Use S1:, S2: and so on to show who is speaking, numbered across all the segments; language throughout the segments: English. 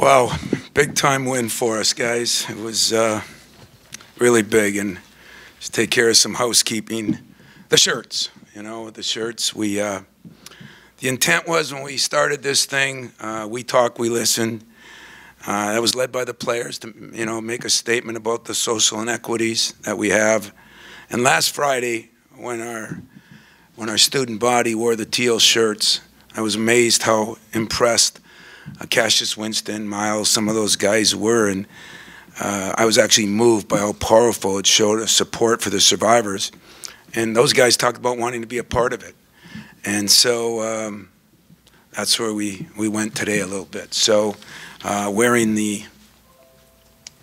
S1: Wow, big time win for us, guys. It was really big, and just take care of some housekeeping. The shirts, the shirts. The intent was when we started this thing, we talked, we listened. That was led by the players to, make a statement about the social inequities that we have. And last Friday, when our student body wore the teal shirts, I was amazed how impressed Cassius Winston, Miles, some of those guys were, and I was actually moved by how powerful it showed a support for the survivors. And those guys talked about wanting to be a part of it. And so that's where we went today a little bit. So wearing the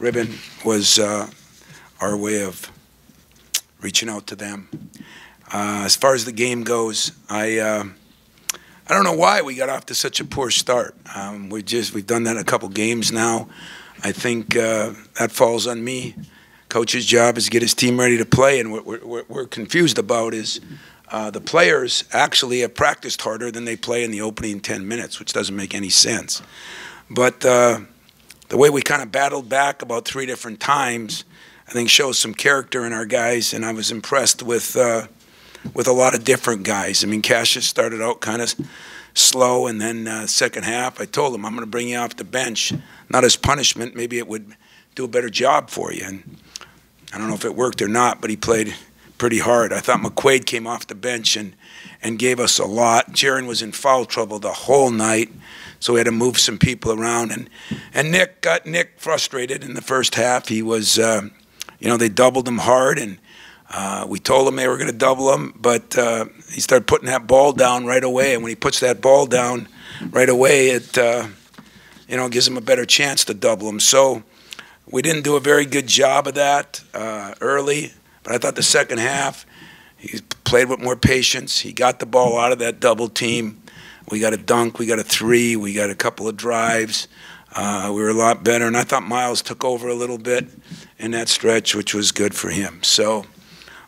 S1: ribbon was our way of reaching out to them. As far as the game goes, I don't know why we got off to such a poor start. We've done that a couple games now. I think that falls on me. Coach's job is to get his team ready to play, and what we're confused about is the players actually have practiced harder than they play in the opening 10 minutes, which doesn't make any sense. But the way we kind of battled back about 3 different times, I think shows some character in our guys, and I was impressed with a lot of different guys. I mean, Cassius started out kind of slow, and then second half, I told him, I'm going to bring you off the bench, not as punishment. Maybe it would do a better job for you. And I don't know if it worked or not, but he played pretty hard. I thought McQuaid came off the bench and gave us a lot. Jaron was in foul trouble the whole night, so we had to move some people around. And Nick got frustrated in the first half. He was, they doubled him hard, and we told him they were going to double him, but he started putting that ball down right away. And when he puts that ball down right away, it gives him a better chance to double him. So we didn't do a very good job of that early, but I thought the second half he played with more patience. He got the ball out of that double team. We got a dunk, we got a 3, we got a couple of drives. We were a lot better, and I thought Miles took over a little bit in that stretch, which was good for him. So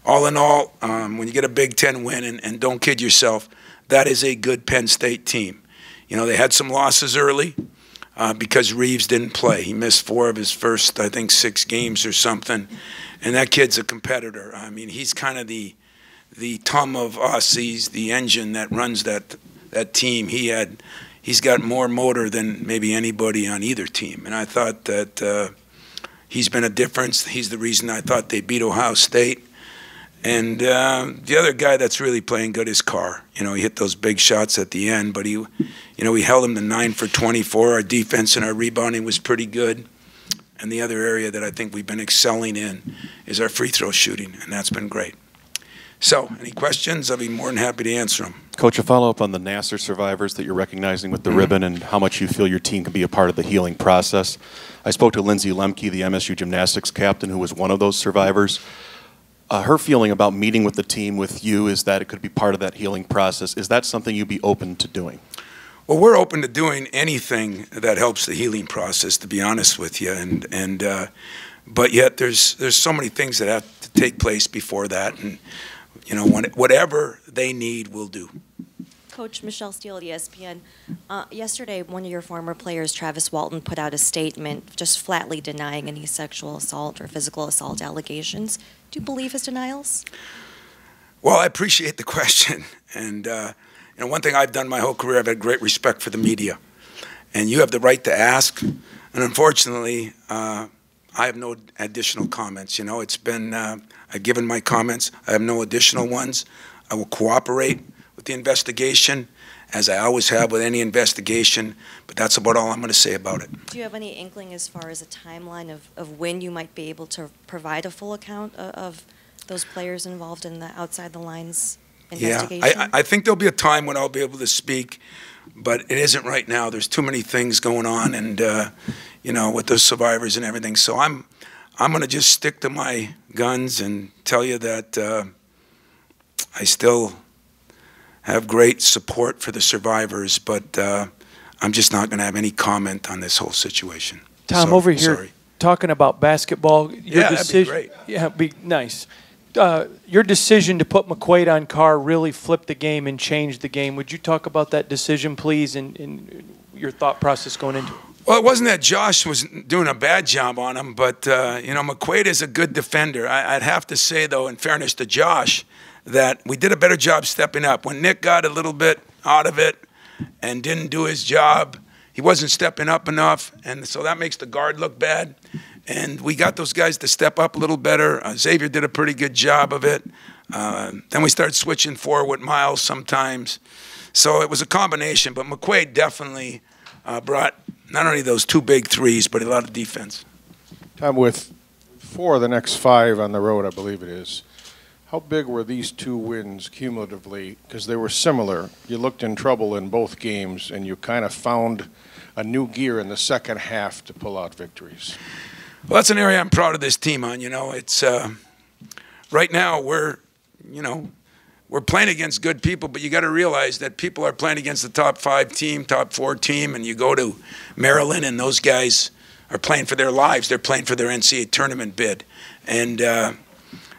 S1: all in all, when you get a Big Ten win, and don't kid yourself, that is a good Penn State team. They had some losses early because Reeves didn't play. He missed 4 of his first, I think, 6 games or something. And that kid's a competitor. I mean, he's kind of the Tom of us. He's the engine that runs that team. He's got more motor than maybe anybody on either team. And I thought that he's been a difference. He's the reason I thought they beat Ohio State. And the other guy that's really playing good is Carr. He hit those big shots at the end, but we held him to 9 for 24. Our defense and our rebounding was pretty good. And the other area that I think we've been excelling in is our free throw shooting, and that's been great. So, any questions? I'll be more than happy to answer them.
S2: Coach, a follow-up on the Nassar survivors that you're recognizing with the ribbon and how much you feel your team can be a part of the healing process. I spoke to Lindsay Lemke, the MSU gymnastics captain, who was one of those survivors. Her feeling about meeting with the team with you is that it could be part of that healing process. Is that something you'd be open to doing?
S1: Well, we're open to doing anything that helps the healing process, to be honest with you. But yet there's so many things that have to take place before that, and whatever they need, we'll do.
S3: Coach, Michelle Steele at ESPN. Yesterday, one of your former players, Travis Walton, put out a statement just flatly denying any sexual assault or physical assault allegations. Do you believe his denials?
S1: Well, I appreciate the question. And one thing I've done my whole career, I've had great respect for the media. And you have the right to ask. And unfortunately, I have no additional comments. It's been, I've given my comments. I have no additional ones. I will cooperate with the investigation, as I always have with any investigation, but that's about all I'm going to say about it.
S3: Do you have any inkling as far as a timeline of when you might be able to provide a full account of those players involved in the outside the lines investigation?
S1: Yeah, I think there'll be a time when I'll be able to speak, but it isn't right now. There's too many things going on, and with those survivors and everything. So I'm going to just stick to my guns and tell you that I still have great support for the survivors, but I'm just not going to have any comment on this whole situation.
S4: Tom, over here talking about basketball.
S1: Yeah, that'd be great.
S4: Yeah, it'd be nice. Your decision to put McQuaid on Carr really flipped the game and changed the game. Would you talk about that decision, please, and your thought process going into it?
S1: Well, it wasn't that Josh was doing a bad job on him, but, you know, McQuaid is a good defender. I'd have to say, though, in fairness to Josh, that we did a better job stepping up. When Nick got a little bit out of it and didn't do his job, he wasn't stepping up enough, and so that makes the guard look bad. And we got those guys to step up a little better. Xavier did a pretty good job of it. Then we started switching forward with Miles sometimes. So it was a combination, but McQuaid definitely brought not only those 2 big threes, but a lot of defense.
S5: Tom, with 4 of the next 5 on the road, I believe it is, how big were these 2 wins cumulatively? Because they were similar. You looked in trouble in both games, and you kind of found a new gear in the second half to pull out victories.
S1: Well, that's an area I'm proud of this team on. You know, it's right now we're playing against good people, but you got to realize that people are playing against the top 5 team, top 4 team, and you go to Maryland, and those guys are playing for their lives. They're playing for their NCAA tournament bid, and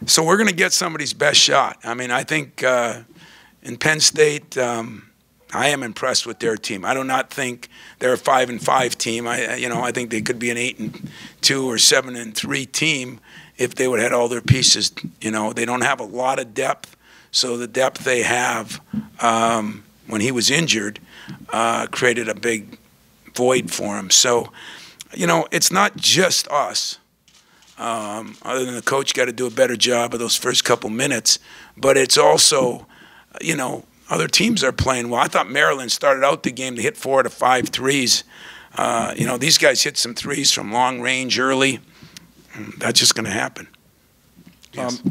S1: so we're going to get somebody's best shot. I mean, I think in Penn State, I am impressed with their team. I do not think they're a 5-5 team. I think they could be an 8-2 or 7-3 team if they would have had all their pieces. You know, they don't have a lot of depth, so the depth they have when he was injured created a big void for him. So, you know, it's not just us. Other than the coach got to do a better job of those first couple minutes, but it's also, you know, other teams are playing well. I thought Maryland started out the game, they hit 4 out of 5 threes. You know, these guys hit some threes from long range early. That's just going to happen. Yes.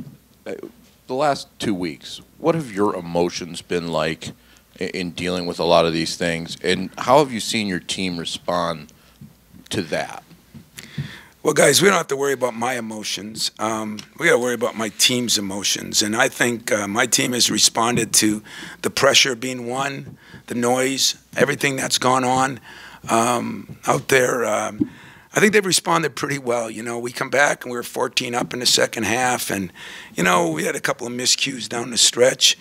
S6: The last 2 weeks, what have your emotions been like in dealing with a lot of these things, and how have you seen your team respond to that?
S1: Well, guys, we don't have to worry about my emotions. We got to worry about my team's emotions. And I think my team has responded to the pressure being won, the noise, everything that's gone on out there. I think they've responded pretty well. You know, we come back and we were 14 up in the second half. And, you know, we had a couple of miscues down the stretch.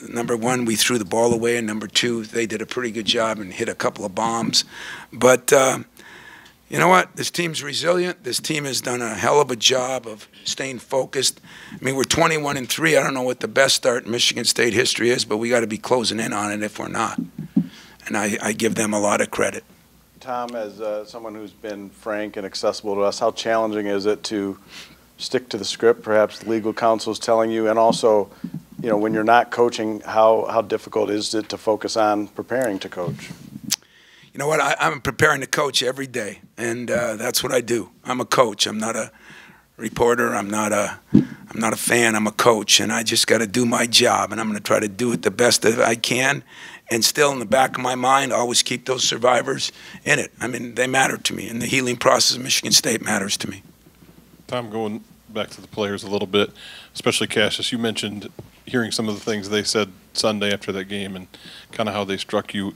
S1: Number 1, we threw the ball away. And number 2, they did a pretty good job and hit a couple of bombs. But you know what? This team's resilient. This team has done a hell of a job of staying focused. I mean, we're 21-3. I don't know what the best start in Michigan State history is, but we got to be closing in on it if we're not. And I give them a lot of credit.
S5: Tom, as someone who's been frank and accessible to us, how challenging is it to stick to the script, perhaps the legal counsel is telling you, and also, you know, when you're not coaching, how difficult is it to focus on preparing to coach?
S1: You know what? I'm preparing to coach every day, and that's what I do. I'm a coach. I'm not a reporter. I'm not a fan. I'm a coach, and I just got to do my job, and I'm going to try to do it the best that I can, and still in the back of my mind, always keep those survivors in it. I mean, they matter to me, and the healing process of Michigan State matters to me.
S7: Tom, going back to the players a little bit, especially Cassius, you mentioned hearing some of the things they said Sunday after that game and kind of how they struck you.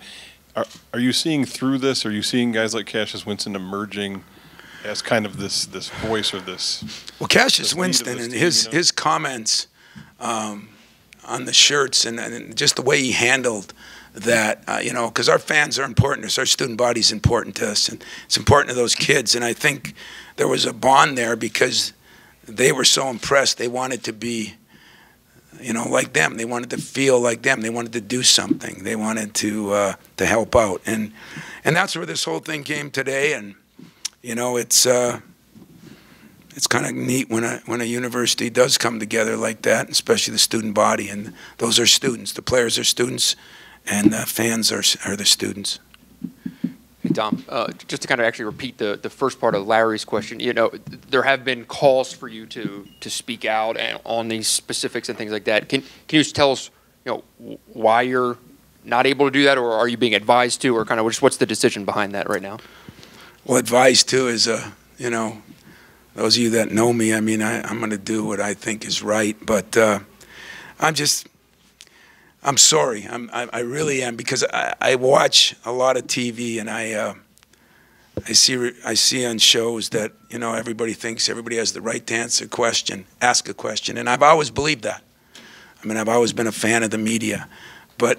S7: Are you seeing through this? Are you seeing guys like Cassius Winston emerging as kind of this voice or this? Well,
S1: Cassius Winston and his comments on the shirts and just the way he handled that, you know, because our fans are important to us, our student body is important to us, and it's important to those kids. And I think there was a bond there because they were so impressed. They wanted to be, you know, like them. They wanted to feel like them. They wanted to do something. They wanted to help out, and that's where this whole thing came today. And you know, it's kind of neat when a university does come together like that, especially the student body. And those are students. The players are students, and the fans are the students.
S8: Hey, Tom, just to kind of actually repeat the first part of Larry's question, you know, there have been calls for you to speak out on these specifics and things like that. Can you just tell us, you know, why you're not able to do that, or are you being advised to, or kind of just what's the decision behind that right now?
S1: Well, advised to is, you know, those of you that know me, I mean, I'm going to do what I think is right, but I'm sorry. I really am, because I watch a lot of TV, and I see on shows that, you know, everybody thinks everybody has the right to ask a question, and I've always believed that. I mean, I've always been a fan of the media, but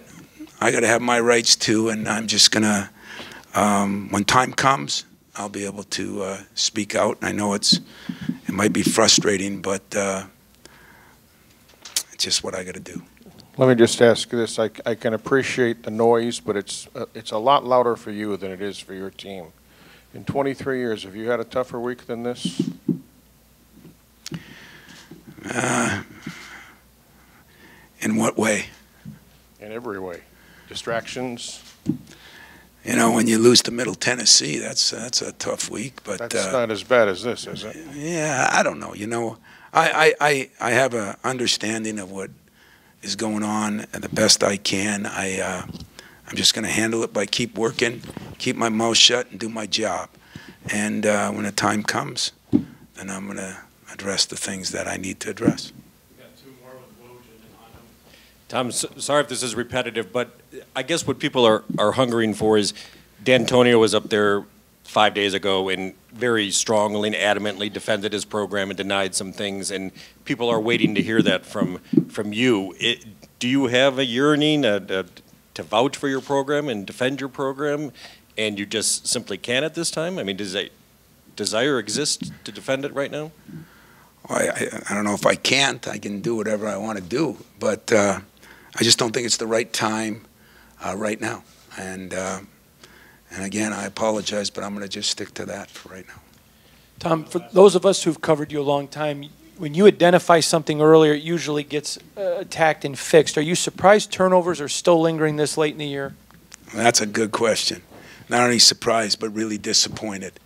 S1: I got to have my rights too, and I'm just gonna when time comes, I'll be able to speak out. I know it might be frustrating, but it's just what I got to do.
S5: Let me just ask this. I can appreciate the noise, but it's a lot louder for you than it is for your team. In 23 years, have you had a tougher week than this?
S1: In what way?
S5: In every way. Distractions?
S1: You know, when you lose to Middle Tennessee, that's a tough week. But
S5: that's not as bad as this, is it?
S1: Yeah, I don't know. You know, I have an understanding of what is going on the best I can. I'm just going to handle it by keep working, keep my mouth shut, and do my job. And when the time comes, then I'm going to address the things that I need to address.
S9: Tom, sorry if this is repetitive, but I guess what people are hungering for is D'Antonio was up there 5 days ago and very strongly and adamantly defended his program and denied some things, and people are waiting to hear that from you. Do you have a yearning to vouch for your program and defend your program, and you just simply can't at this time? I mean, does that desire exist to defend it right now?
S1: Well, I don't know if I can't. I can do whatever I want to do, but I just don't think it's the right time right now. And again, I apologize, but I'm going to just stick to that for right now.
S4: Tom, for those of us who've covered you a long time, when you identify something earlier, it usually gets attacked and fixed. Are you surprised turnovers are still lingering this late in the year?
S1: That's a good question. Not only surprised, but really disappointed.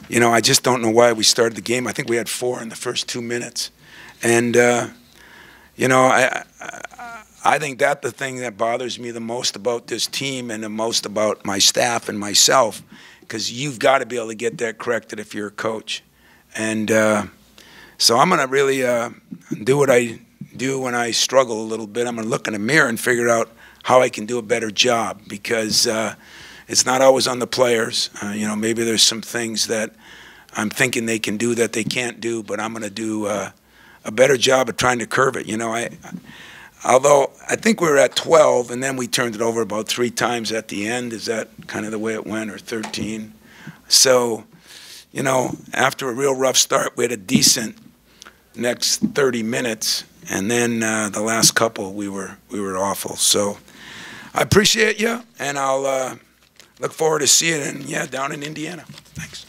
S1: You know, I just don't know why we started the game. I think we had 4 in the first 2 minutes. And, you know, I think that's the thing that bothers me the most about this team and the most about my staff and myself, because you've got to be able to get that corrected if you're a coach. And so I'm going to really do what I do when I struggle a little bit. I'm going to look in the mirror and figure out how I can do a better job, because it's not always on the players. You know, maybe there's some things that I'm thinking they can do that they can't do, but I'm going to do a better job of trying to curve it. You know, although I think we were at 12, and then we turned it over about 3 times at the end. Is that kind of the way it went, or 13? So, you know, after a real rough start, we had a decent next 30 minutes, and then the last couple we were awful. So I appreciate you, and I'll look forward to seeing you down in Indiana. Thanks.